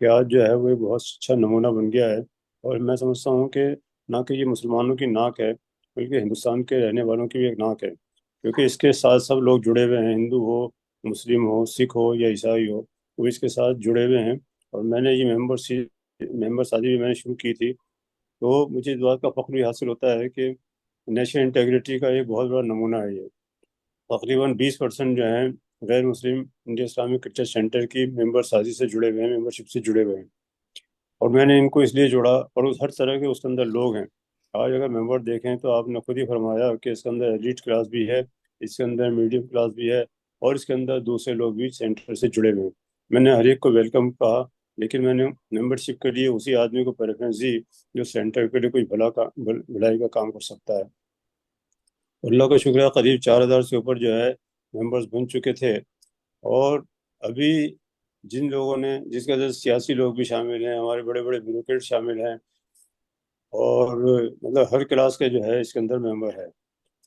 کہ آج جو ہے وہ ایک بہت اچھا نمونہ بن گیا ہے، اور میں سمجھتا ہوں کہ نہ کہ یہ مسلمانوں کی ناک ہے بلکہ ہندوستان کے رہنے والوں کی بھی ایک ناک ہے، کیونکہ اس کے ساتھ سب لوگ جڑے ہوئے ہیں، ہندو ہو، مسلم ہو، سکھ ہو یا عیسائی ہو، وہ اس کے ساتھ جڑے ہوئے ہیں۔ اور میں نے یہ ممبر سازی بھی میں نے شروع کی تھی، تو مجھے اس بات کا فخر بھی حاصل ہوتا ہے کہ نیشنل انٹیگریٹی کا ایک بہت بڑا نمونہ ہے یہ۔ تقریباً 20% جو ہیں غیر مسلم انڈیا اسلامک کلچر سینٹر کی ممبر سازی سے جڑے ہوئے ہیں، ممبرشپ سے جڑے ہوئے ہیں، اور میں نے ان کو اس لیے جوڑا، اور ہر طرح کے اس کے اندر لوگ ہیں۔ آج اگر ممبر دیکھیں تو آپ نے خود ہی فرمایا کہ اس کے اندر ایلیٹ کلاس بھی ہے، اس کے اندر میڈیم کلاس بھی ہے، اور اس کے اندر دوسرے لوگ بھی سینٹر سے جڑے ہوئے ہیں۔ میں نے ہر ایک کو ویلکم کہا، لیکن میں نے ممبرشپ کے لیے اسی آدمی کو پریفرنس دی جو سینٹر کے لیے کوئی بھلائی کا کام کر سکتا ہے۔ اللہ کا شکر ہے، قریب 4,000 سے اوپر جو ہے ممبرز بن چکے تھے، اور ابھی جن لوگوں نے، جس کے اندر سیاسی لوگ بھی شامل ہیں، ہمارے بڑے بڑے بیوروکریٹ شامل ہیں، اور مطلب ہر کلاس کے جو ہے اس کے اندر ممبر ہے۔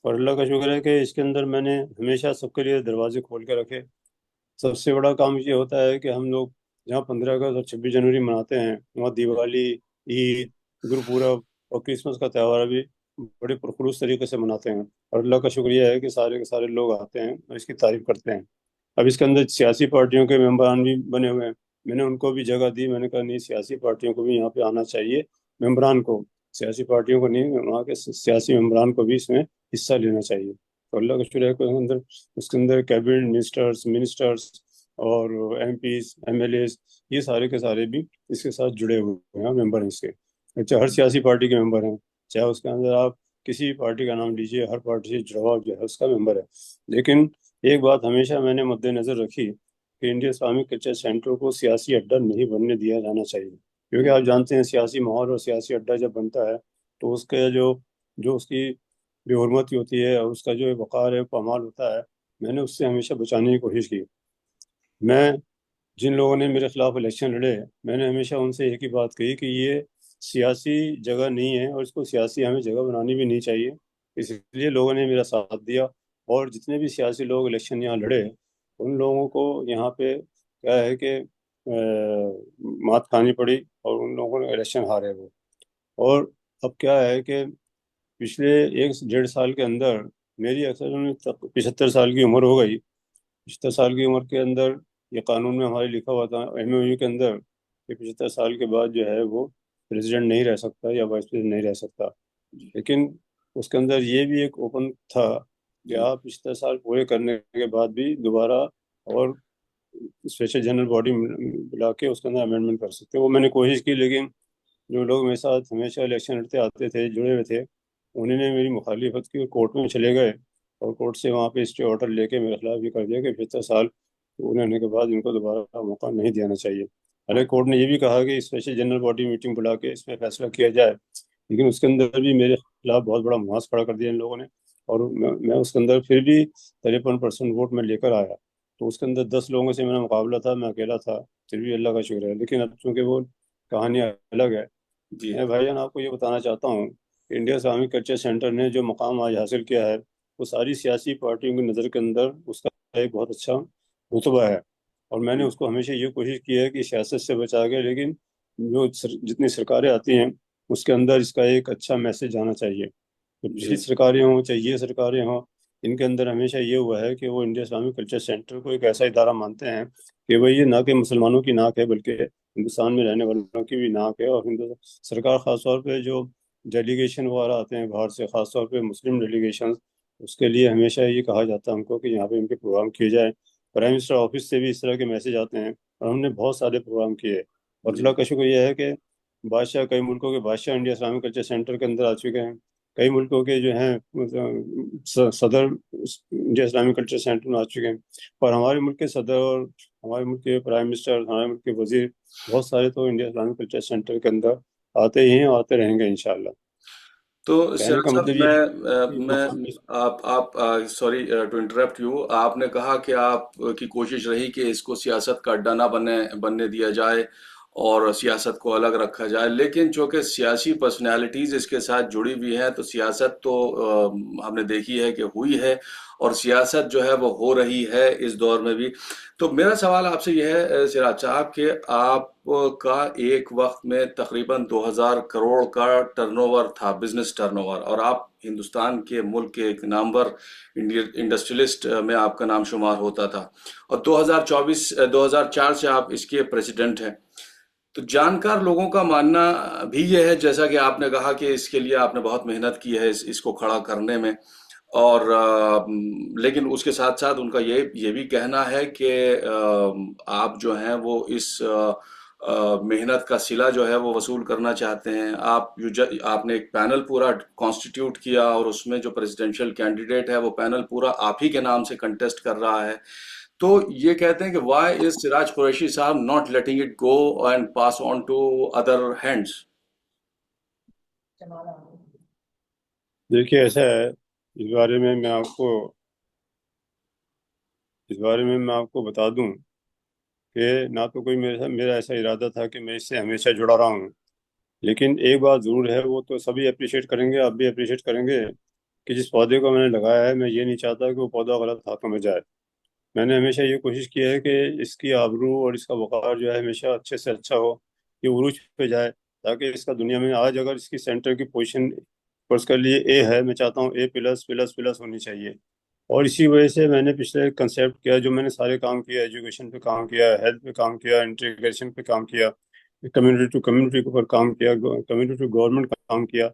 اور اللہ کا شکر ہے کہ اس کے اندر میں نے ہمیشہ سب کے لیے دروازے کھول کے رکھے۔ سب سے بڑا کام یہ ہوتا ہے کہ ہم لوگ جہاں 15 اگست اور 26 جنوری مناتے ہیں، وہاں دیوالی، عید، گرپورب اور کرسمس کا تہوار بھی بڑے پرخلوص طریقے سے مناتے ہیں، اور اللہ کا شکریہ ہے کہ سارے کے سارے لوگ آتے ہیں اور اس کی تعریف کرتے ہیں۔ اب اس کے اندر سیاسی پارٹیوں کے ممبران بھی بنے ہوئے ہیں، میں نے ان کو بھی جگہ دی، میں نے کہا نہیں، سیاسی پارٹیوں کو بھی یہاں پہ آنا چاہیے، ممبران کو، سیاسی پارٹیوں کو نہیں، وہاں کے سیاسی ممبران کو بھی اس میں حصہ لینا چاہیے۔ تو اللہ کا شکر ہے کہ اس کے اندر کیبنٹ منسٹرز اور MPs, MLAs, یہ سارے کے سارے بھی اس کے ساتھ جڑے ہوئے ہیں، ممبر ہیں اس کے، چاہے ہر سیاسی پارٹی کے ممبر ہیں، چاہے اس کے اندر آپ کسی بھی پارٹی کا نام لیجیے، ہر پارٹی سے جڑا ہوا جو ہے اس کا ممبر ہے۔ لیکن ایک بات ہمیشہ میں نے مد نظر رکھی کہ انڈیا اسلامک کلچر سینٹر کو سیاسی اڈہ نہیں بننے دیا جانا چاہیے، کیونکہ آپ جانتے ہیں سیاسی ماحول اور سیاسی اڈہ جب بنتا ہے تو اس کے جو اس کی بے حرمتی ہوتی ہے اور اس کا جو وقار ہے، پامال ہوتا ہے، میں نے اس سے ہمیشہ بچانے کی کوشش کی۔ میں جن لوگوں نے میرے خلاف الیکشن لڑے، میں نے ہمیشہ ان سے ایک ہی بات کہی کہ یہ سیاسی جگہ نہیں ہے، اور اس کو سیاسی ہمیں جگہ بنانی بھی نہیں چاہیے۔ اس لیے لوگوں نے میرا ساتھ دیا، اور جتنے بھی سیاسی لوگ الیکشن یہاں لڑے، ان لوگوں کو یہاں پہ کیا ہے کہ مات کھانی پڑی، اور ان لوگوں نے الیکشن ہارے وہ۔ اور اب کیا ہے کہ پچھلے 1 ڈیڑھ سال کے اندر میری اکثر 75 سال کی عمر ہو گئی۔ 75 سال کی عمر کے اندر یہ قانون میں ہمارے لکھا ہوا تھا ایم او یو کے اندر کہ 75 سال کے بعد جو ہے وہ پریزیڈنٹ نہیں رہ سکتا یا وائس پریزیڈنٹ نہیں رہ سکتا، جی لیکن اس کے اندر یہ بھی ایک اوپن تھا کہ جی آپ 75 سال پورے کرنے کے بعد بھی دوبارہ اور اسپیشل جنرل باڈی بلا کے اس کے اندر امینڈمنٹ کر سکتے ہیں۔ وہ میں نے کوشش کی، لیکن جو لوگ میرے ساتھ ہمیشہ الیکشن لڑتے آتے تھے، جڑے ہوئے تھے، انہوں نے میری مخالفت کی اور کورٹ میں چلے گئے، اور کورٹ سے وہاں پہ اسٹے آرڈر لے کے میرے خلاف یہ کر دیا کہ 75 سال پورے ہونے کے بعد ان کو دوبارہ موقع نہیں دینا چاہیے۔ حالانکہ کورٹ نے یہ بھی کہا کہ اسپیشل جنرل باڈی میٹنگ بلا کے اس میں فیصلہ کیا جائے، لیکن اس کے اندر بھی میرے خلاف بہت بڑا محاذ کھڑا کر دیا ان لوگوں نے، اور میں اس کے اندر پھر بھی 53% ووٹ میں لے کر آیا۔ تو اس کے اندر 10 لوگوں سے میرا مقابلہ تھا، میں اکیلا تھا، پھر بھی اللہ کا شکر ہے۔ لیکن اب چونکہ وہ کہانی الگ ہے، جی میں بھائی جان آپ کو یہ بتانا چاہتا ہوں کہ انڈیا اسلامک کلچر سینٹر نے جو مقام آج حاصل کیا ہے، وہ ساری سیاسی پارٹیوں کی نظر کے اندر اس کا ایک بہت اچھا رتبہ ہے، اور میں نے جی اس کو ہمیشہ یہ کوشش کی ہے کہ سیاست سے بچا کے، لیکن جتنی سرکاریں آتی ہیں اس کے اندر اس کا ایک اچھا میسج جانا چاہیے۔ تو پچھلی جی سرکاریں ہوں چاہے یہ سرکاریں ہوں، ان کے اندر ہمیشہ یہ ہوا ہے کہ وہ انڈیا اسلامک کلچر سینٹر کو ایک ایسا ادارہ مانتے ہیں کہ وہ یہ نہ کہ مسلمانوں کی ناک ہے بلکہ ہندوستان میں رہنے والوں کی بھی ناک ہے۔ اور سرکار خاص طور پہ جو ڈیلیگیشن وغیرہ آتے ہیں باہر سے، خاص طور پہ مسلم ڈیلیگیشن، اس کے لیے ہمیشہ یہ کہا جاتا ہے ہم کو کہ یہاں پہ ان کے پروگرام کیے جائیں۔ پرائم منسٹر آفس سے بھی اس طرح کے میسج آتے ہیں، اور ہم نے بہت سارے پروگرام کیے، اور جی اللہ کا شکر یہ ہے کہ بادشاہ، کئی ملکوں کے بادشاہ انڈیا اسلامک کلچر سینٹر کے اندر آ چکے ہیں، کئی ملکوں کے جو ہیں صدر انڈیا اسلامک کلچر سینٹر میں آ چکے ہیں، اور ہمارے ملک کے صدر اور ہمارے ملک کے پرائم منسٹر، ہمارے ملک کے وزیر، بہت سارے تو انڈیا اسلامک کلچر سینٹر کے اندر آتے ہی ہیں، آتے رہیں گے انشاءاللہ۔ تو کہنے سیرج کا صاحب، مطلب یہ ہے کہ میں آپ سوری ٹو انٹرپٹ یو، آپ نے کہا کہ آپ کی کوشش رہی کہ اس کو سیاست کا اڈا نہ بننے دیا جائے، اور سیاست کو الگ رکھا جائے، لیکن چونکہ سیاسی پرسنالٹیز اس کے ساتھ جڑی ہوئی ہیں تو سیاست تو ہم نے دیکھی ہے کہ ہوئی ہے، اور سیاست جو ہے وہ ہو رہی ہے اس دور میں بھی۔ تو میرا سوال آپ سے یہ ہے سراج صاحب کہ آپ کا ایک وقت میں تقریباً 2000 کروڑ کا ٹرن اوور تھا، بزنس ٹرن اوور، اور آپ ہندوستان کے ملک کے ایک نامور انڈسٹریلسٹ میں آپ کا نام شمار ہوتا تھا، اور 2004 سے آپ اس کے پریزیڈنٹ ہیں۔ تو جانکار لوگوں کا ماننا بھی یہ ہے، جیسا کہ آپ نے کہا کہ اس کے لیے آپ نے بہت محنت کی ہے اس کو کھڑا کرنے میں، اور لیکن اس کے ساتھ ساتھ ان کا یہ بھی کہنا ہے کہ آپ جو ہیں وہ اس محنت کا صلہ جو ہے وہ وصول کرنا چاہتے ہیں۔ آپ نے ایک پینل پورا کانسٹیٹیوٹ کیا، اور اس میں جو پریزیڈنشل کینڈیڈیٹ ہے وہ پینل پورا آپ ہی کے نام سے کنٹیسٹ کر رہا ہے۔ تو یہ کہتے ہیں کہ Y is Siraj Qureshi sahab not letting it go and pass on to other hands? دیکھیے ایسا ہے، اس بارے میں میں آپ کو بتا دوں کہ نہ تو کوئی میرا ایسا ارادہ تھا کہ میں اس سے ہمیشہ جڑا رہا ہوں، لیکن ایک بات ضرور ہے، وہ تو سبھی اپریشیٹ کریں گے، آپ بھی اپریشیٹ کریں گے کہ جس پودے کو میں نے لگایا ہے، میں یہ نہیں چاہتا کہ وہ پودا غلط ہاتھوں میں جائے۔ میں نے ہمیشہ یہ کوشش کی ہے کہ اس کی آبرو اور اس کا وقار جو ہے ہمیشہ اچھے سے اچھا ہو، یہ عروج پہ جائے، تاکہ اس کا دنیا میں آج اگر اس کی سینٹر کی پوزیشن فرض کر لیے اے ہے، میں چاہتا ہوں اے پلس پلس پلس ہونی چاہیے۔ اور اسی وجہ سے میں نے پچھلے کنسیپٹ کیا، جو میں نے سارے کام کیا، ایجوکیشن پہ کام کیا، ہیلتھ پہ کام کیا، انٹیگریشن پہ کام کیا، کمیونٹی ٹو کمیونٹی کے اوپر کام کیا، کمیونٹی ٹو گورنمنٹ کا کام کیا۔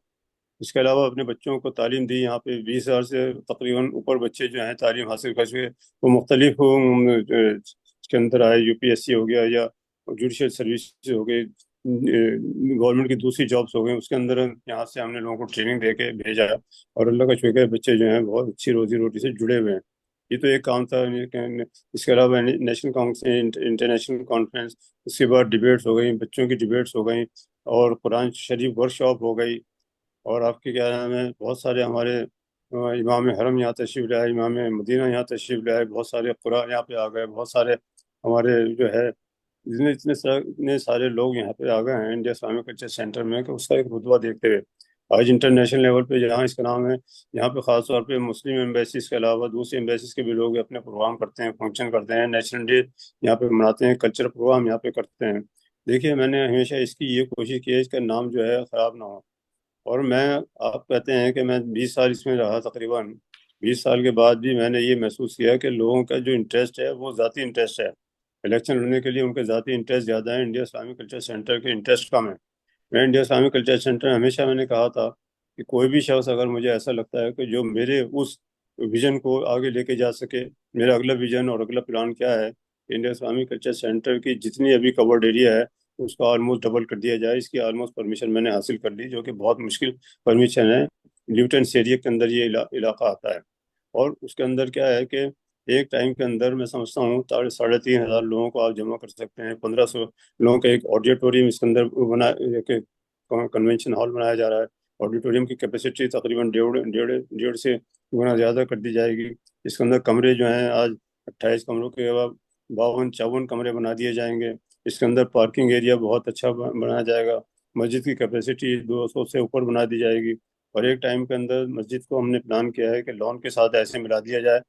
اس کے علاوہ اپنے بچوں کو تعلیم دی، یہاں پہ 20,000 سے تقریباً اوپر بچے جو ہیں تعلیم حاصل کر چکے، وہ مختلف اس کے اندر آئے، یو پی ایس سی ہو گیا یا جوڈیشل سروس ہو گئی، گورنمنٹ کی دوسری جابس ہو گئی، اس کے اندر یہاں سے ہم نے لوگوں کو ٹریننگ دے کے بھیجا، اور اللہ کا شکر ہے بچے جو ہیں بہت اچھی روزی روٹی سے جڑے ہوئے ہیں۔ یہ تو ایک کام تھا۔ اس کے علاوہ نیشنل کانفرنس، انٹرنیشنل کانفرنس، اس کے بعد ڈبیٹس ہو گئی، بچوں کی ڈبیٹس ہو گئیں، اور قرآن شریف ورک شاپ ہو گئی، اور آپ کے کیا نام ہے، بہت سارے ہمارے امام حرم یہاں تشریف لائے، امام مدینہ یہاں تشریف لائے، بہت سارے قرآن یہاں پہ آ گئے، بہت سارے ہمارے جو ہے اتنے سارے لوگ یہاں پہ آ گئے ہیں انڈیا اسلامک کلچر سینٹر میں، کہ اس کا ایک رتبہ دیکھتے ہوئے آج انٹرنیشنل لیول پہ جہاں اس کا نام ہے، یہاں پہ خاص طور پہ مسلم ایمبیسیز کے علاوہ دوسری ایمبیسیز کے بھی لوگ اپنے پروگرام کرتے ہیں، فنکشن کرتے ہیں، نیشنل ڈے یہاں پہ مناتے ہیں، کلچر پروگرام یہاں پہ کرتے ہیں۔ دیکھیے میں نے ہمیشہ اس کی یہ کوشش کی ہے اس کا نام جو ہے خراب نہ ہو، اور میں، آپ کہتے ہیں کہ میں 20 سال اس میں رہا، تقریباً 20 سال کے بعد بھی میں نے یہ محسوس کیا کہ لوگوں کا جو انٹرسٹ ہے وہ ذاتی انٹرسٹ ہے، الیکشن لڑنے کے لیے ان کے ذاتی انٹرسٹ زیادہ ہے، انڈیا اسلامک کلچر سینٹر کے انٹرسٹ کم ہے۔ میں انڈیا اسلامک کلچر سینٹر ہمیشہ میں نے کہا تھا کہ کوئی بھی شخص اگر مجھے ایسا لگتا ہے کہ جو میرے اس ویژن کو آگے لے کے جا سکے، میرا اگلا ویژن اور اگلا پلان کیا ہے، انڈیا اسلامک کلچر سینٹر کی جتنی ابھی کورڈ ایریا ہے اس کو آلموسٹ ڈبل کر دیا جائے۔ اس کی آلموسٹ پرمیشن میں نے حاصل کر لی، جو کہ بہت مشکل پرمیشن ہے۔ نیوٹن ایریا کے اندر یہ علاقہ آتا ہے، اور اس کے اندر کیا ہے کہ ایک ٹائم کے اندر میں سمجھتا ہوں 3,500 لوگوں کو آپ جمع کر سکتے ہیں، 1,500 لوگوں کا ایک آڈیٹوریم اس کے اندر بنا، کنونشن ہال بنایا جا رہا ہے۔ آڈیٹوریم کی کیپیسٹی تقریباً 1.5 سے گنا زیادہ کر دی جائے گی۔ اس کے اندر کمرے جو ہیں آج 28 کمروں کے 52-54 کمرے بنا دیے جائیں گے۔ اس کے اندر پارکنگ ایریا بہت اچھا بنایا جائے گا۔ مسجد کی کیپیسٹی 200 سے اوپر بنا دی جائے گی، اور ایک ٹائم کے اندر مسجد کو ہم نے پلان کیا ہے کہ لون کے ساتھ ایسے ملا دیا جائے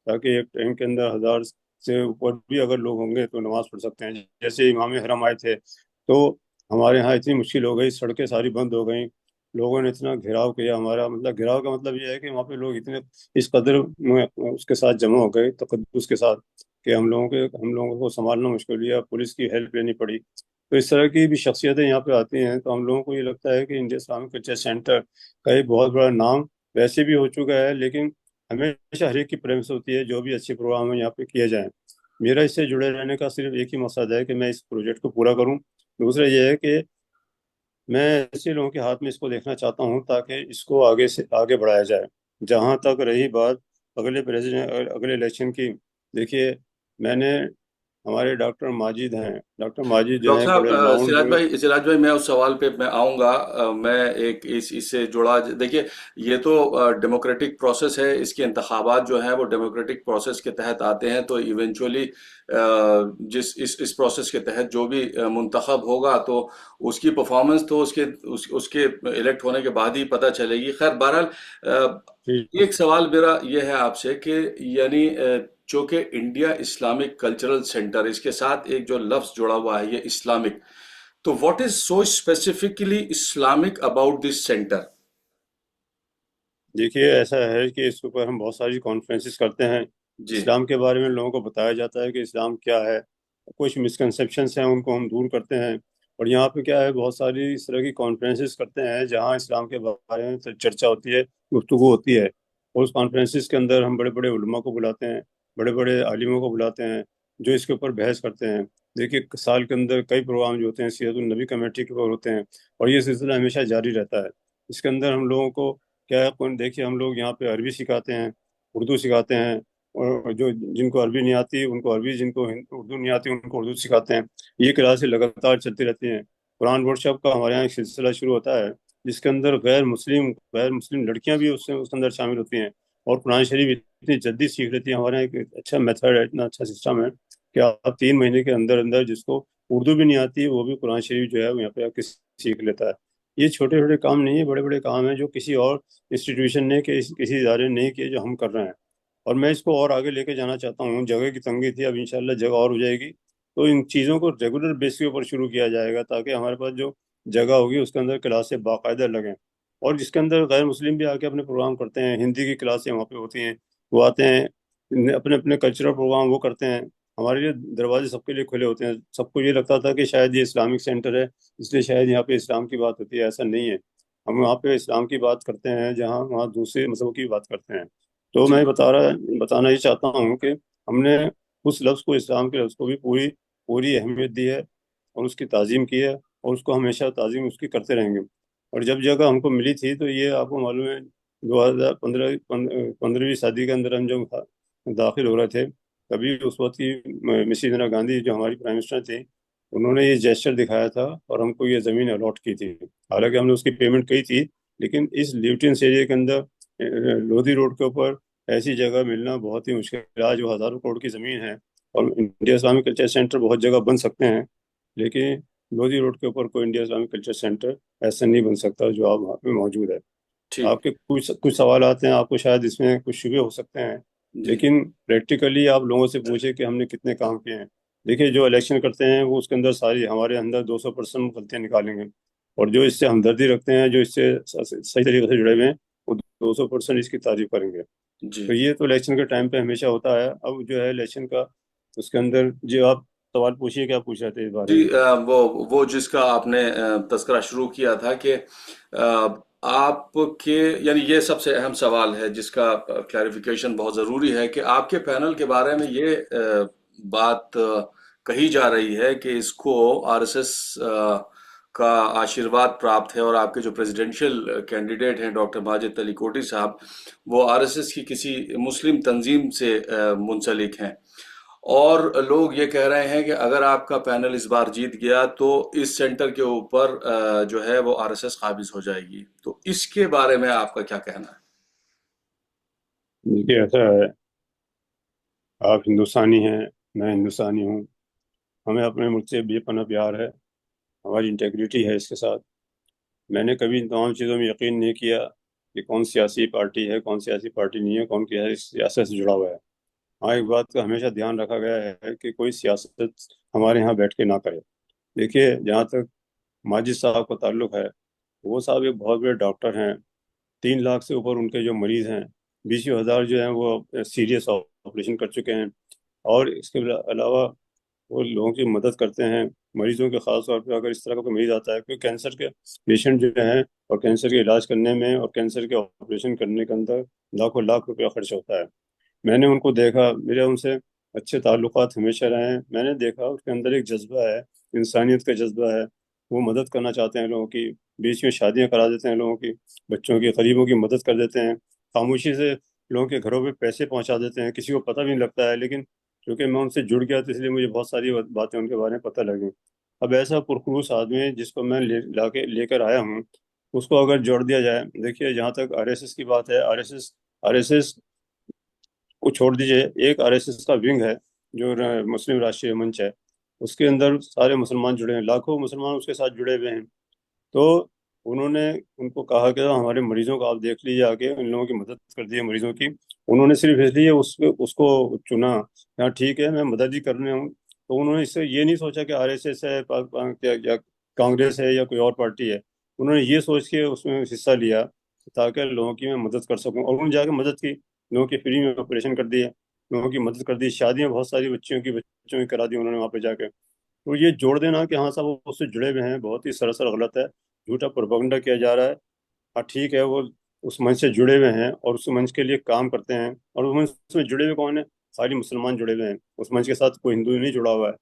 تاکہ ایک ٹائم کے اندر 1,000 سے اوپر بھی اگر لوگ ہوں گے تو نماز پڑھ سکتے ہیں۔ جیسے امام حرم آئے تھے تو ہمارے ہاں اتنی مشکل ہو گئی، سڑکیں ساری بند ہو گئیں، لوگوں نے اتنا گھیراؤ کیا ہمارا، مطلب گھیراؤ کا مطلب یہ ہے کہ وہاں پہ لوگ اتنے اس قدر اس کے ساتھ جمع ہو گئے تقدس کے ساتھ کہ ہم لوگوں کو سنبھالنا مشکل ہوا، پولیس کی ہیلپ لینی پڑی۔ تو اس طرح کی بھی شخصیتیں یہاں پہ آتی ہیں، تو ہم لوگوں کو یہ لگتا ہے کہ انڈیا اسلامک کلچر سینٹر کا ایک بہت بڑا نام ویسے بھی ہو چکا ہے، لیکن ہمیشہ ہر ایک کی پریمس ہوتی ہے جو بھی اچھے پروگرام ہیں یہاں پہ کیے جائیں۔ میرا اس سے جڑے رہنے کا صرف ایک ہی مقصد ہے کہ میں اس پروجیکٹ کو پورا کروں۔ دوسرا یہ ہے کہ میں ایسے لوگوں کے ہاتھ میں اس کو دیکھنا چاہتا ہوں تاکہ اس کو آگے سے آگے بڑھایا جائے۔ جہاں تک رہی بات اگلے الیکشن کی، دیکھیے میں نے ہمارے ڈاکٹر ماجد ہیں، ڈاکٹر ماجد جو ڈاکٹر ہیں بڑے صاحب، راؤنڈ. سراج بھائی میں اس سوال پہ میں آؤں گا۔ میں ایک اس سے جڑا، دیکھیے یہ تو ڈیموکریٹک پروسیس ہے، اس کے انتخابات جو ہیں وہ ڈیموکریٹک پروسیس کے تحت آتے ہیں، تو ایونچولی جس اس پروسیس کے تحت جو بھی منتخب ہوگا تو اس کی پرفارمنس تو اس کے الیکٹ ہونے کے بعد ہی پتہ چلے گی۔ خیر بہرحال ایک سوال میرا یہ ہے آپ سے کہ یعنی چونکہ انڈیا اسلامک کلچرل سینٹر، اس کے ساتھ ایک جو لفظ جڑا ہوا ہے یہ اسلامک، تو what is so specifically Islamic about this centre? دیکھیے ایسا ہے کہ اس کے اوپر ہم بہت ساری کانفرنسز کرتے ہیں، جی اسلام کے بارے میں لوگوں کو بتایا جاتا ہے کہ اسلام کیا ہے، کچھ مسکنسیپشنس ہیں ان کو ہم دور کرتے ہیں، اور یہاں پہ کیا ہے بہت ساری اس طرح کی کانفرنسز کرتے ہیں جہاں اسلام کے بارے میں چرچا ہوتی ہے، گفتگو ہوتی ہے، اور اس کانفرنسز کے اندر ہم بڑے بڑے علماء کو بلاتے ہیں، بڑے بڑے عالموں کو بلاتے ہیں جو اس کے اوپر بحث کرتے ہیں۔ دیکھیے سال کے اندر کئی پروگرام جو ہوتے ہیں سیرت النبی کمیٹی کے اوپر ہوتے ہیں، اور یہ سلسلہ ہمیشہ جاری رہتا ہے۔ اس کے اندر ہم لوگوں کو کیا ہے، دیکھیے ہم لوگ یہاں پہ عربی سکھاتے ہیں، اردو سکھاتے ہیں، اور جو جن کو عربی نہیں آتی ان کو عربی، جن کو اردو نہیں آتی ان کو اردو سکھاتے ہیں۔ یہ کلاسیں لگاتار چلتی رہتی ہیں۔ قرآن ورک شاپ کا ہمارے یہاں ایک سلسلہ شروع ہوتا ہے جس کے اندر غیر مسلم لڑکیاں بھی اس کے اندر شامل ہوتی ہیں، اور قرآن شریف اتنی جلدی سیکھ لیتی ہیں۔ ہمارے یہاں ایک اچھا میتھڈ ہے، اتنا اچھا سسٹم ہے کہ آپ 3 مہینے کے اندر اندر جس کو اردو بھی نہیں آتی وہ بھی قرآن شریف جو ہے وہ یہاں پہ آ کے سیکھ لیتا ہے۔ یہ چھوٹے چھوٹے کام نہیں ہے، بڑے بڑے کام ہیں جو کسی اور انسٹیٹیوشن نے کسی ادارے نے نہیں کیے، جو ہم کر رہے ہیں، اور میں اس کو اور آگے لے کے جانا چاہتا ہوں۔ جگہ کی تنگی تھی، اب انشاءاللہ جگہ اور ہو جائے گی، تو ان چیزوں کو ریگولر بیس کے اوپر شروع کیا جائے گا تاکہ ہمارے پاس جو جگہ ہوگی اس کے اندر کلاسیں باقاعدہ لگیں، اور جس کے اندر غیر مسلم بھی آ کے اپنے پروگرام کرتے ہیں، ہندی کی کلاسیں وہاں پہ ہوتی ہیں، وہ آتے ہیں اپنے اپنے کلچرل پروگرام وہ کرتے ہیں۔ ہمارے لیے دروازے سب کے لیے کھلے ہوتے ہیں۔ سب کو یہ لگتا تھا کہ شاید یہ اسلامک سینٹر ہے اس لیے شاید یہاں پہ اسلام کی بات ہوتی ہے، ایسا نہیں ہے۔ ہم وہاں پہ اسلام کی بات کرتے ہیں جہاں وہاں دوسرے مذہب کی بات کرتے ہیں۔ تو جی میں بتانا یہ چاہتا ہوں کہ ہم نے اس لفظ کو، اسلام کے لفظ کو بھی پوری پوری اہمیت دی ہے، اور اس کی تعظیم کی ہے، اور اس کو ہمیشہ تعظیم اس کی کرتے رہیں گے۔ اور جب جگہ ہم کو ملی تھی تو یہ آپ کو معلوم ہے 2015ویں صدی کے اندر ہم جب داخل ہو رہے تھے، تبھی اس وقت کی مسز اندرا گاندھی جو ہماری پرائم منسٹر تھی، انہوں نے یہ جیسچر دکھایا تھا اور ہم کو یہ زمین الاٹ کی تھی۔ حالانکہ ہم نے اس کی پیمنٹ کی تھی، لیکن اس لیوٹینس ایریا کے اندر لودھی روڈ کے اوپر ایسی جگہ ملنا بہت ہی مشکل ہے۔ آج وہ ہزاروں کروڑ کی زمین ہے، اور انڈیا اسلامک کلچر سینٹر بہت جگہ بن سکتے ہیں، لیکن لودھی روڈ کے اوپر کوئی انڈیا اسلامک کلچر سینٹر ایسا نہیں بن سکتا جو آپ وہاں پہ موجود ہے۔ ٹھیک آپ کے کچھ سوالات ہیں، آپ کو شاید اس میں کچھ شبہ ہو سکتے ہیں، جی لیکن پریکٹیکلی آپ لوگوں سے پوچھیں کہ ہم نے کتنے کام کیے ہیں۔ دیکھیے جو الیکشن کرتے ہیں وہ اس کے اندر ساری ہمارے اندر 200% غلطیاں نکالیں گے، اور جو اس سے ہمدردی رکھتے ہیں، جو اس سے صحیح طریقے سے جڑے ہوئے ہیں، وہ 200% اس کی تعریف کریں گے۔ جی تو یہ تو الیکشن کے ٹائم پہ ہمیشہ ہوتا ہے۔ اب جو ہے الیکشن کا اس کے اندر جو آپ سوال پوچھیے، کیا پوچھ رہے تھے اس بارے جی میں؟ وہ جس کا آپ نے تذکرہ شروع کیا تھا کہ آ، آپ کے یعنی یہ سب سے اہم سوال ہے جس کا کلیریفیکیشن بہت ضروری ہے کہ آپ کے پینل کے بارے میں یہ بات کہی جا رہی ہے کہ اس کو آر ایس ایس کا آشیرواد پراپت ہے، اور آپ کے جو پریزیڈنشل کینڈیڈیٹ ہیں ڈاکٹر ماجد علی کوٹی صاحب، وہ آر ایس ایس کی کسی مسلم تنظیم سے منسلک ہیں، اور لوگ یہ کہہ رہے ہیں کہ اگر آپ کا پینل اس بار جیت گیا تو اس سینٹر کے اوپر جو ہے وہ آر ایس ایس قابض ہو جائے گی، تو اس کے بارے میں آپ کا کیا کہنا ہے؟ دیکھیے ایسا ہے، آپ ہندوستانی ہیں، میں ہندوستانی ہوں، ہمیں اپنے ملک سے بے پناہ پیار ہے، ہماری انٹیگریٹی ہے اس کے ساتھ۔ میں نے کبھی ان تمام چیزوں میں یقین نہیں کیا کہ کون سیاسی پارٹی ہے، کون سیاسی پارٹی نہیں ہے، کون کی سیاست سے جڑا ہوا ہے۔ ہاں ایک بات کا ہمیشہ دھیان رکھا گیا ہے کہ کوئی سیاست ہمارے یہاں بیٹھ کے نہ کرے۔ دیکھیے جہاں تک ماجد صاحب کا تعلق ہے، وہ صاحب ایک بہت بڑے ڈاکٹر ہیں، 3 لاکھ سے اوپر ان کے جو مریض ہیں، 20,000 جو ہیں وہ سیریس آپریشن کر چکے ہیں، اور اس کے علاوہ وہ لوگوں کی مدد کرتے ہیں، مریضوں کے، خاص طور پہ اگر اس طرح کا کوئی مریض آتا ہے، کیونکہ کینسر کے پیشنٹ جو ہیں، اور کینسر کے علاج کرنے میں اور کینسر کے آپریشن کرنے کے اندر لاکھوں لاکھ روپیہ خرچ ہوتا ہے۔ میں نے ان کو دیکھا، میرے ان سے اچھے تعلقات ہمیشہ رہے ہیں۔ میں نے دیکھا اس کے اندر ایک جذبہ ہے، انسانیت کا جذبہ ہے، وہ مدد کرنا چاہتے ہیں لوگوں کی، بیچ میں شادیاں کرا دیتے ہیں لوگوں کی، بچوں کی، غریبوں کی مدد کر دیتے ہیں، خاموشی سے لوگوں کے گھروں پہ پیسے پہنچا دیتے ہیں، کسی کو پتہ بھی نہیں لگتا ہے، لیکن کیونکہ میں ان سے جڑ گیا، تو اس لیے مجھے بہت ساری باتیں ان کے بارے میں پتہ لگیں۔ اب ایسا پرخلوص آدمی ہے جس کو میں لے کر آیا ہوں، اس کو اگر جوڑ دیا جائے، دیکھیے جہاں تک آر ایس ایس کی بات ہے، آر ایس ایس کو چھوڑ دیجئے، ایک آر ایس ایس کا ونگ ہے جو مسلم راشٹریہ منچ ہے، اس کے اندر سارے مسلمان جڑے ہیں، لاکھوں مسلمان اس کے ساتھ جڑے ہوئے ہیں۔ تو انہوں نے ان کو کہا کہ ہمارے مریضوں کو آپ دیکھ لیجیے، آگے ان لوگوں کی مدد کر دی ہے مریضوں کی۔ انہوں نے صرف اس لیے اس کو چنا، ہاں ٹھیک ہے میں مدد ہی کرنے ہوں، تو انہوں نے اس سے یہ نہیں سوچا کہ آر ایس ایس ہے یا کانگریس ہے یا کوئی اور پارٹی ہے، انہوں نے یہ سوچ کے اس میں حصہ لیا تاکہ لوگوں کی میں مدد کر سکوں، اور انہوں نے جا کے مدد کی، لوگوں کی فری میں آپریشن کر دیے، لوگوں کی مدد کر دی، شادیاں بہت ساری بچوں کی کرا دی انہوں نے وہاں پہ جا کے۔ تو یہ جوڑ دینا کہ ہاں صاحب وہ اس سے جڑے ہوئے ہیں، بہت ہی سراسر غلط ہے، جھوٹا پروپیگنڈا کیا جا رہا ہے۔ ہاں ٹھیک ہے، وہ اس منچ سے جڑے ہوئے ہیں اور اس منچ کے لیے کام کرتے ہیں، اور اس منچ میں جڑے ہوئے کون ہیں؟ ساری مسلمان جڑے ہوئے ہیں، اس منچ کے ساتھ کوئی ہندو نہیں جڑا ہوا ہے۔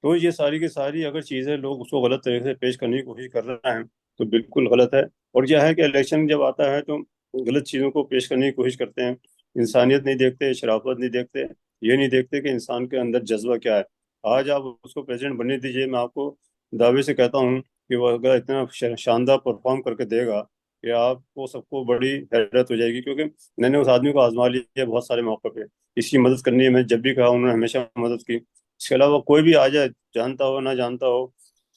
تو یہ ساری کی ساری اگر چیزیں لوگ اس کو غلط طریقے سے پیش کرنے کی کوشش کر رہے ہیں تو بالکل غلط ہے۔ اور یہ ہے کہ الیکشن جب آتا ہے تو غلط چیزوں کو پیش کرنے کی کوشش کرتے ہیں، انسانیت نہیں دیکھتے، شرافت نہیں دیکھتے، یہ نہیں دیکھتے کہ انسان کے اندر جذبہ کیا ہے۔ آج آپ اس کو پریزیڈنٹ بننے دیجئے، میں آپ کو دعوے سے کہتا ہوں کہ وہ اگر اتنا شاندار پرفارم کر کے دے گا کہ آپ کو سب کو بڑی حیرت ہو جائے گی، کیونکہ میں نے اس آدمی کو آزما لیا ہے بہت سارے موقع پہ، اس کی مدد کرنی ہے، میں جب بھی کہا انہوں نے ہمیشہ مدد کی۔ اس کے علاوہ کوئی بھی آ جائے، جانتا ہو نہ جانتا ہو،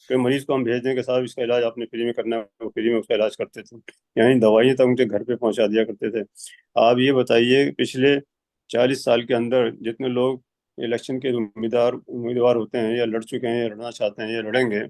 کہ مریض کو ہم بھیج دیں کہ صاحب اس کا علاج آپ نے فری میں کرنا ہے، وہ فری میں اس کا علاج کرتے تھے، یعنی دوائیں تک ان کے گھر پہ پہنچا دیا کرتے تھے۔ آپ یہ بتائیے پچھلے 40 سال کے اندر جتنے لوگ الیکشن کے امیدوار ہوتے ہیں یا لڑ چکے ہیں یا لڑنا چاہتے ہیں یا لڑیں گے،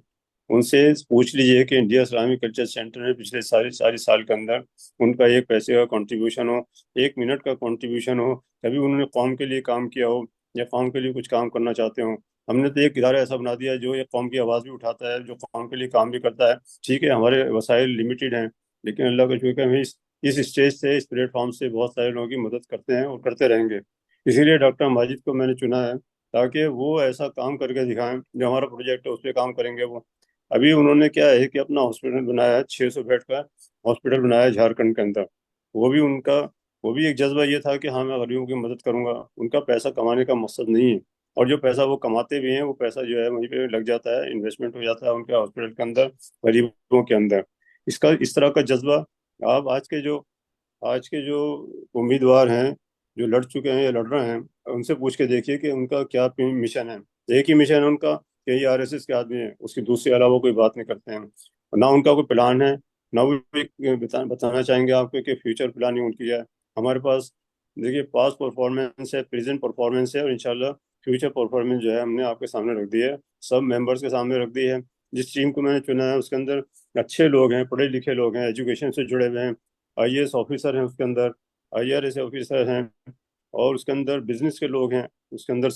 ان سے پوچھ لیجئے کہ انڈیا اسلامک کلچر سینٹر میں پچھلے ساری سال کے اندر ان کا ایک پیسے کا کنٹریبیوشن ہو، 1 منٹ کا کنٹریبیوشن ہو، کبھی انہوں نے قوم کے لیے کام کیا ہو یا قوم کے لیے کچھ کام کرنا چاہتے ہوں۔ ہم نے تو ایک ادارہ ایسا بنا دیا ہے جو ایک قوم کی آواز بھی اٹھاتا ہے، جو قوم کے لیے کام بھی کرتا ہے۔ ٹھیک ہے ہمارے وسائل لمیٹیڈ ہیں، لیکن اللہ کا شکر ہے ہم اس اسٹیج سے، اس پلیٹ فارم سے بہت سارے لوگوں کی مدد کرتے ہیں اور کرتے رہیں گے۔ اسی لیے ڈاکٹر ماجد کو میں نے چنا ہے تاکہ وہ ایسا کام کر کے دکھائیں، جو ہمارا پروجیکٹ ہے اس پہ کام کریں گے وہ۔ ابھی انہوں نے کیا ہے کہ اپنا ہاسپٹل بنایا ہے، 600 بیڈ کا ہاسپٹل بنایا ہے جھارکھنڈ کے اندر۔ وہ بھی ان کا وہ بھی ایک جذبہ یہ تھا کہ ہاں میں غریبوں کی مدد کروں گا، ان کا پیسہ کمانے کا مقصد نہیں ہے، اور جو پیسہ وہ کماتے بھی ہیں وہ پیسہ جو ہے وہیں پہ لگ جاتا ہے، انویسٹمنٹ ہو جاتا ہے ان کے ہاسپٹل کے اندر، غریبوں کے اندر۔ اس طرح کا جذبہ آپ آج کے جو امیدوار ہیں جو لڑ چکے ہیں یا لڑ رہے ہیں، ان سے پوچھ کے دیکھیے کہ ان کا کیا مشن ہے۔ ایک ہی مشن ہے ان کا کہ یہ آر ایس ایس کے آدمی ہیں، اس کی دوسرے علاوہ کوئی بات نہیں کرتے ہیں، نہ ان کا کوئی پلان ہے، نہ وہ بتانا چاہیں گے آپ کو کہ فیوچر پلاننگ ان کی ہے۔ ہمارے پاس دیکھیے پاس پرفارمنس ہے، پریزنٹ پرفارمنس ہے، اور انشاءاللہ فیوچر پرفارمنس جو ہے ہم نے آپ کے سامنے رکھ دی ہے، سب ممبرس کے سامنے رکھ دی ہے۔ جس ٹیم کو میں نے چنا ہے اس کے اندر اچھے لوگ ہیں، پڑھے لکھے لوگ ہیں، ایجوکیشن سے جڑے ہوئے ہیں، آئی اے ایس آفیسر ہیں اس کے اندر، آئی آر ایس آفیسر ہیں، اور اس کے اندر بزنس کے لوگ ہیں، اس کے اندر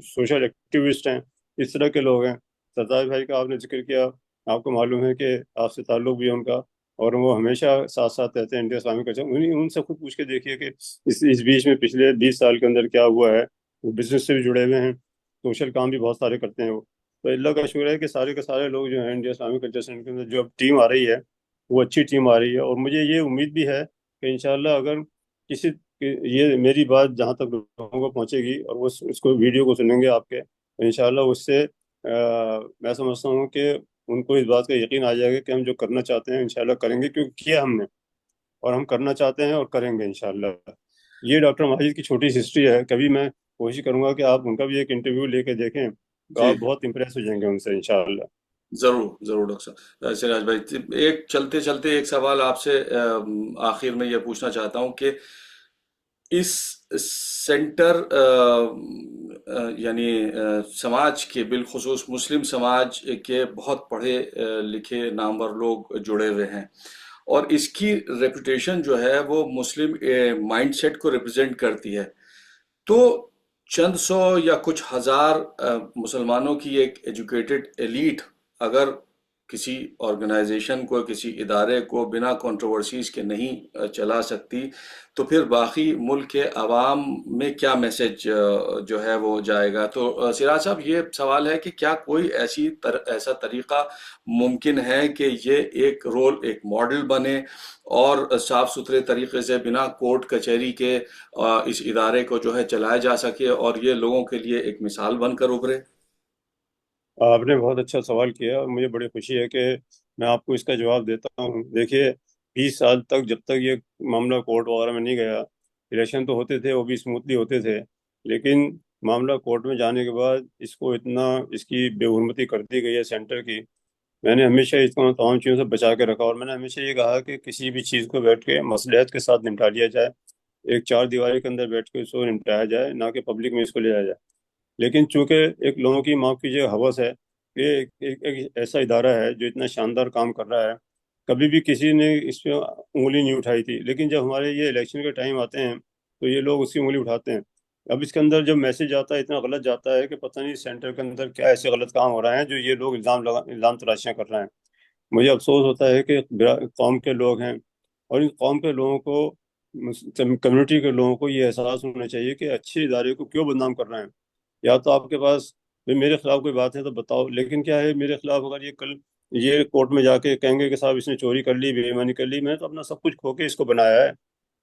سوشل ایکٹیوسٹ ہیں، اس طرح کے لوگ ہیں۔ سردار بھائی کا آپ نے ذکر کیا، آپ کو معلوم ہے کہ آپ سے تعلق بھی ہے ان کا، اور وہ ہمیشہ ساتھ ساتھ رہتے ہیں انڈیا اسلامک کلچر۔ ان سے خود پوچھ کے دیکھیے کہ اس بیچ میں پچھلے 20 سال کے اندر کیا ہوا ہے۔ وہ بزنس سے بھی جڑے ہوئے ہیں، سوشل کام بھی بہت سارے کرتے ہیں وہ۔ تو اللہ کا شکر ہے کہ سارے کے سارے لوگ جو ہیں انڈیا اسلامک کلچر سینٹر کے اندر جو اب ٹیم آ رہی ہے وہ اچھی ٹیم آ رہی ہے، اور مجھے یہ امید بھی ہے کہ انشاءاللہ اگر کسی یہ میری بات جہاں تک لوگوں کو پہنچے گی اور وہ اس کو ویڈیو کو سنیں گے آپ کے، تو انشاءاللہ اس سے میں سمجھتا ہوں کہ ان کو اس بات کا یقین آ جائے گا کہ ہم جو کرنا چاہتے ہیں انشاءاللہ کریں گے، کیونکہ کیا ہم نے، اور ہم کرنا چاہتے ہیں اور کریں گے انشاءاللہ۔ یہ ڈاکٹر ماجد کی چھوٹی سی ہسٹری ہے، کبھی میں کوشش کروں گا کہ آپ ان کا بھی ایک انٹرویو لے کے دیکھیں تو جی آپ بہت امپریس ہو جائیں گے ان سے انشاءاللہ۔ ضرور ضرور ڈاکٹر صاحب سراج بھائی، ایک چلتے چلتے ایک سوال آپ سے آخر میں یہ پوچھنا چاہتا ہوں کہ اس سینٹر یعنی سماج کے بالخصوص مسلم سماج کے بہت پڑھے لکھے نامور لوگ جڑے ہوئے ہیں، اور اس کی ریپوٹیشن جو ہے وہ مسلم مائنڈ سیٹ کو ریپرزینٹ کرتی ہے۔ تو چند سو یا کچھ ہزار مسلمانوں کی ایک ایجوکیٹڈ ایلیٹ اگر کسی آرگنائزیشن کو، کسی ادارے کو بنا کنٹروورسیز کے نہیں چلا سکتی، تو پھر باقی ملک کے عوام میں کیا میسج جو ہے وہ جائے گا؟ تو سراج صاحب، یہ سوال ہے کہ کیا کوئی ایسا طریقہ ممکن ہے کہ یہ ایک ماڈل بنے اور صاف ستھرے طریقے سے بنا کورٹ کچہری کے اس ادارے کو جو ہے چلایا جا سکے اور یہ لوگوں کے لیے ایک مثال بن کر ابھرے؟ آپ نے بہت اچھا سوال کیا اور مجھے بڑی خوشی ہے کہ میں آپ کو اس کا جواب دیتا ہوں۔ دیکھیے، 20 سال تک جب تک یہ معاملہ کورٹ وغیرہ میں نہیں گیا، الیکشن تو ہوتے تھے، وہ بھی اسموتھلی ہوتے تھے، لیکن معاملہ کورٹ میں جانے کے بعد اس کو اتنا اس کی بے حرمتی کر دی گئی ہے سینٹر کی۔ میں نے ہمیشہ اس کو تمام چیزوں سے بچا کے رکھا، اور میں نے ہمیشہ یہ کہا کہ کسی بھی چیز کو بیٹھ کے مصلحت کے ساتھ نمٹا لیا جائے، ایک چار دیواری کے اندر بیٹھ کے اس کو نمٹایا جائے، نہ کہ پبلک میں اس کو لے جایا جائے۔ لیکن چونکہ ایک لوگوں کی، معاف کیجیے، ہوس ہے کہ ایک ایسا ادارہ ہے جو اتنا شاندار کام کر رہا ہے، کبھی بھی کسی نے اس پہ انگلی نہیں اٹھائی تھی، لیکن جب ہمارے یہ الیکشن کے ٹائم آتے ہیں تو یہ لوگ اس کی انگلی اٹھاتے ہیں۔ اب اس کے اندر جب میسج آتا ہے اتنا غلط جاتا ہے کہ پتہ نہیں سینٹر کے اندر کیا ایسے غلط کام ہو رہے ہیں جو یہ لوگ الزام تراشیاں کر رہے ہیں۔ مجھے افسوس ہوتا ہے کہ قوم کے لوگ ہیں، اور ان قوم کے لوگوں کو، کمیونٹی کے لوگوں کو یہ احساس ہونا چاہیے کہ اچھے ادارے کو کیوں بدنام کر رہے ہیں۔ یا تو آپ کے پاس میرے خلاف کوئی بات ہے تو بتاؤ، لیکن کیا ہے، میرے خلاف اگر یہ کل یہ کورٹ میں جا کے کہیں گے کہ صاحب اس نے چوری کر لی، بے ایمانی کر لی، میں تو اپنا سب کچھ کھو کے اس کو بنایا ہے۔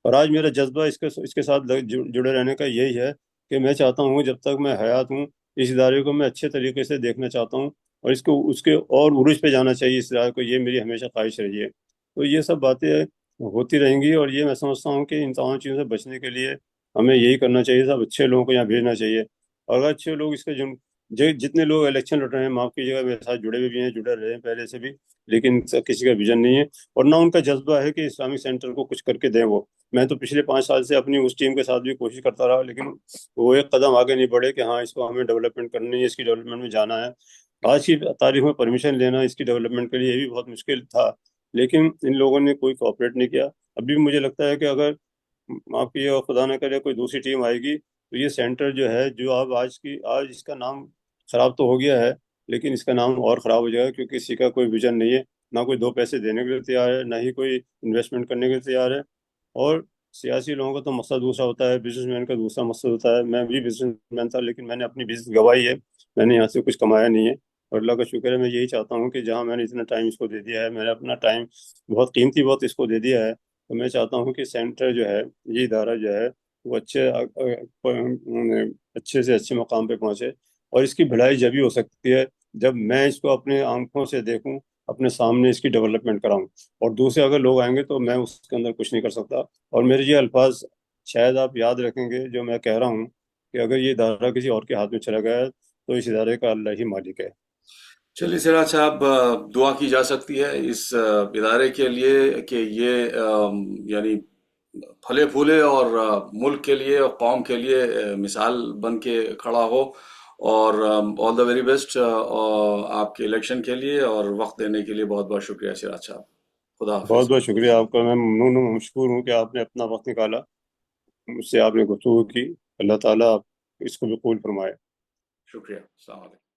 اور آج میرا جذبہ اس کے ساتھ جڑے رہنے کا یہی ہے کہ میں چاہتا ہوں جب تک میں حیات ہوں اس ادارے کو میں اچھے طریقے سے دیکھنا چاہتا ہوں، اور اس کے اور عروج پہ جانا چاہیے اس ادارے کو، یہ میری ہمیشہ خواہش رہی ہے۔ تو یہ سب باتیں ہوتی رہیں گی، اور یہ میں سمجھتا ہوں کہ ان تمام چیزوں سے بچنے کے لیے ہمیں یہی کرنا چاہیے، سب اچھے لوگوں کو یہاں بھیجنا چاہیے۔ اور اگر اچھے لوگ اس کے جتنے لوگ الیکشن لڑ رہے ہیں، معاف کیجیے گا، میرے ساتھ جڑے ہوئے بھی ہیں، جڑے رہے ہیں پہلے سے بھی، لیکن کسی کا ویژن نہیں ہے اور نہ ان کا جذبہ ہے کہ اسلامک سینٹر کو کچھ کر کے دیں وہ۔ میں تو پچھلے 5 سال سے اپنی اس ٹیم کے ساتھ بھی کوشش کرتا رہا، لیکن وہ ایک قدم آگے نہیں بڑھے کہ ہاں اس کو ہمیں ڈیولپمنٹ کرنی ہے، اس کی ڈیولپمنٹ میں جانا ہے۔ آج کی تاریخ میں پرمیشن لینا اس کی ڈیولپمنٹ کے لیے یہ بھی بہت مشکل تھا، لیکن ان لوگوں نے کوئی کوآپریٹ نہیں کیا۔ ابھی بھی مجھے لگتا ہے کہ اگر، معاف کیجیے گا، خدا نہ کرے کوئی دوسری ٹیم آئے گی تو یہ سینٹر جو ہے، جو آج اس کا نام خراب تو ہو گیا ہے، لیکن اس کا نام اور خراب ہو جائے گا، کیونکہ کسی کا کوئی ویژن نہیں ہے، نہ کوئی 2 پیسے دینے کے لیے تیار ہے، نہ ہی کوئی انویسٹمنٹ کرنے کے لیے تیار ہے۔ اور سیاسی لوگوں کا تو مقصد دوسرا ہوتا ہے، بزنس مین کا دوسرا مقصد ہوتا ہے۔ میں بھی بزنس مین تھا، لیکن میں نے اپنی بزنس گوائی ہے، میں نے یہاں سے کچھ کمایا نہیں ہے، اور اللہ کا شکر ہے۔ میں یہی چاہتا ہوں کہ جہاں میں نے اتنا ٹائم اس کو دے دیا ہے، میں نے اپنا ٹائم بہت قیمتی بہت اس کو دے دیا ہے، تو میں چاہتا ہوں کہ سینٹر جو ہے، یہ ادارہ جو ہے، وہ اچھے سے اچھے مقام پہ پہنچے۔ اور اس کی بھلائی جب ہی ہو سکتی ہے جب میں اس کو اپنے آنکھوں سے دیکھوں، اپنے سامنے اس کی ڈیولپمنٹ کراؤں، اور دوسرے اگر لوگ آئیں گے تو میں اس کے اندر کچھ نہیں کر سکتا۔ اور میرے یہ الفاظ شاید آپ یاد رکھیں گے جو میں کہہ رہا ہوں، کہ اگر یہ ادارہ کسی اور کے ہاتھ میں چلا گیا ہے تو اس ادارے کا اللہ ہی مالک ہے۔ چلیے سراج صاحب، دعا کی جا سکتی ہے اس ادارے کے لیے کہ یہ یعنی پھلے پھولے اور ملک کے لیے اور قوم کے لیے مثال بن کے کھڑا ہو۔ اور آل دا ویری بیسٹ آپ کے الیکشن کے لیے، اور وقت دینے کے لیے بہت بہت شکریہ سراج صاحب۔ خدا بہت حافظ۔ بہت شکریہ آپ کا، میں ممنون ہوں، مشکور ہوں کہ آپ نے اپنا وقت نکالا، مجھ سے آپ نے گفتگو کی۔ اللہ تعالیٰ آپ اس کو بھی قبول فرمائے۔ شکریہ، السلام علیکم۔